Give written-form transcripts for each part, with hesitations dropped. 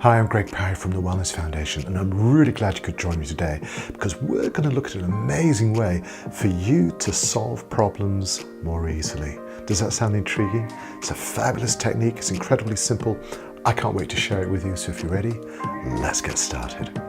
Hi, I'm Greg Parry from the Wellness Foundation, and I'm really glad you could join me today because we're going to look at an amazing way for you to solve problems more easily. Does that sound intriguing? It's a fabulous technique. It's incredibly simple. I can't wait to share it with you. So if you're ready, let's get started.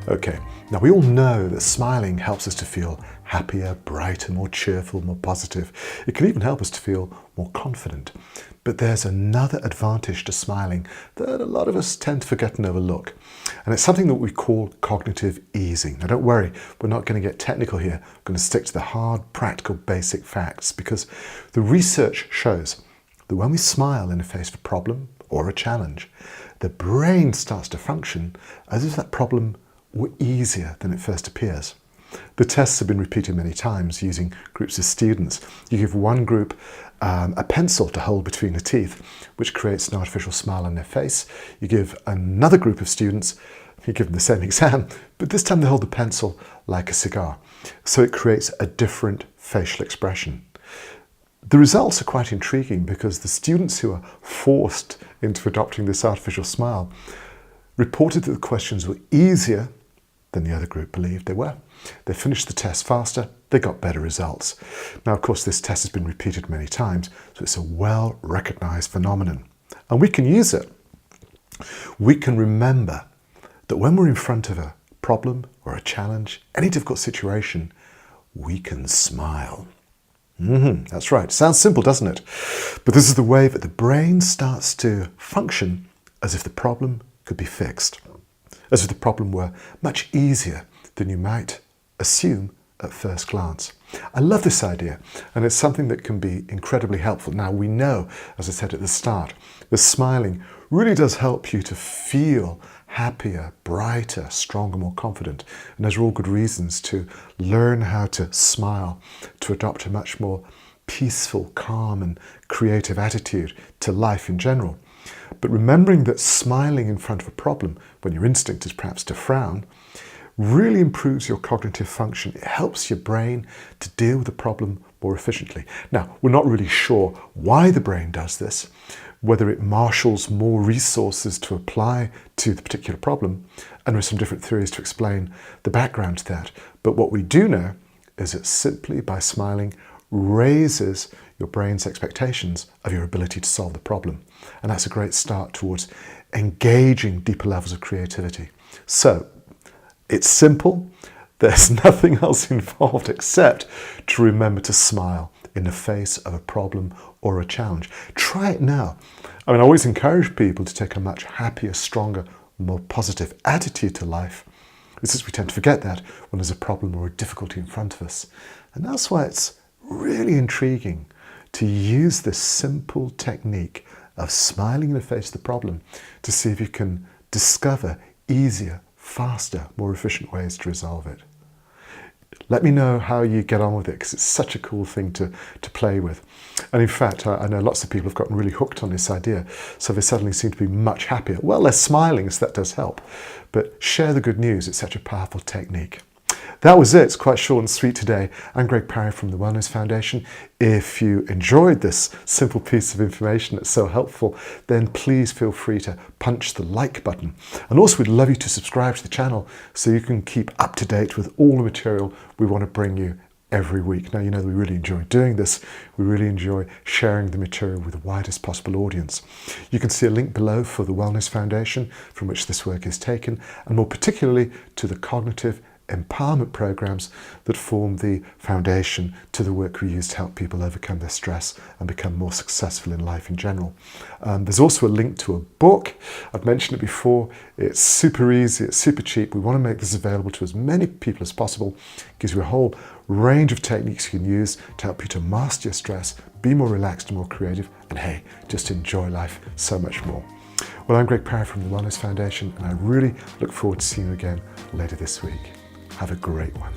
Okay, now we all know that smiling helps us to feel happier, brighter, more cheerful, more positive. It can even help us to feel more confident. But there's another advantage to smiling that a lot of us tend to forget and overlook. And it's something that we call cognitive easing. Now don't worry, we're not going to get technical here. We're going to stick to the hard, practical, basic facts because the research shows that when we smile in the face of a problem or a challenge, the brain starts to function as if that problem were easier than it first appears. The tests have been repeated many times using groups of students. You give one group a pencil to hold between the teeth, which creates an artificial smile on their face. You give another group of students, you give them the same exam, but this time they hold the pencil like a cigar. So it creates a different facial expression. The results are quite intriguing because the students who are forced into adopting this artificial smile reported that the questions were easier than the other group believed they were. They finished the test faster, they got better results. Now, of course, this test has been repeated many times, so it's a well-recognized phenomenon. And we can use it. We can remember that when we're in front of a problem or a challenge, any difficult situation, we can smile. That's right. Sounds simple, doesn't it? But this is the way that the brain starts to function as if the problem could be fixed, as if the problem were much easier than you might assume at first glance. I love this idea, and it's something that can be incredibly helpful. Now, we know, as I said at the start, that smiling really does help you to feel happier, brighter, stronger, more confident. And those are all good reasons to learn how to smile, to adopt a much more peaceful, calm, and creative attitude to life in general. But remembering that smiling in front of a problem, when your instinct is perhaps to frown, really improves your cognitive function. It helps your brain to deal with the problem more efficiently. Now, we're not really sure why the brain does this, whether it marshals more resources to apply to the particular problem, and there are some different theories to explain the background to that. But what we do know is that simply by smiling raises your brain's expectations of your ability to solve the problem. And that's a great start towards engaging deeper levels of creativity. So, it's simple. There's nothing else involved except to remember to smile in the face of a problem or a challenge. Try it now. I always encourage people to take a much happier, stronger, more positive attitude to life. It's just we tend to forget that when there's a problem or a difficulty in front of us. And that's why it's really intriguing to use this simple technique of smiling in the face of the problem to see if you can discover easier, faster, more efficient ways to resolve it. Let me know how you get on with it because it's such a cool thing to play with. And in fact, I know lots of people have gotten really hooked on this idea, so they suddenly seem to be much happier. Well, they're smiling, so that does help. But share the good news. It's such a powerful technique. That was it. It's quite short and sweet today. I'm Greg Parry from the Wellness Foundation. If you enjoyed this simple piece of information that's so helpful, then please feel free to punch the like button. And also we'd love you to subscribe to the channel so you can keep up to date with all the material we want to bring you every week. Now, you know that we really enjoy doing this. We really enjoy sharing the material with the widest possible audience. You can see a link below for the Wellness Foundation from which this work is taken, and more particularly to the cognitive empowerment programs that form the foundation to the work we use to help people overcome their stress and become more successful in life in general. There's also a link to a book. I've mentioned it before. It's super easy, it's super cheap. We want to make this available to as many people as possible. It gives you a whole range of techniques you can use to help you to master your stress, be more relaxed and more creative, and hey, just enjoy life so much more. Well, I'm Greg Parry from the Wellness Foundation, and I really look forward to seeing you again later this week. Have a great one.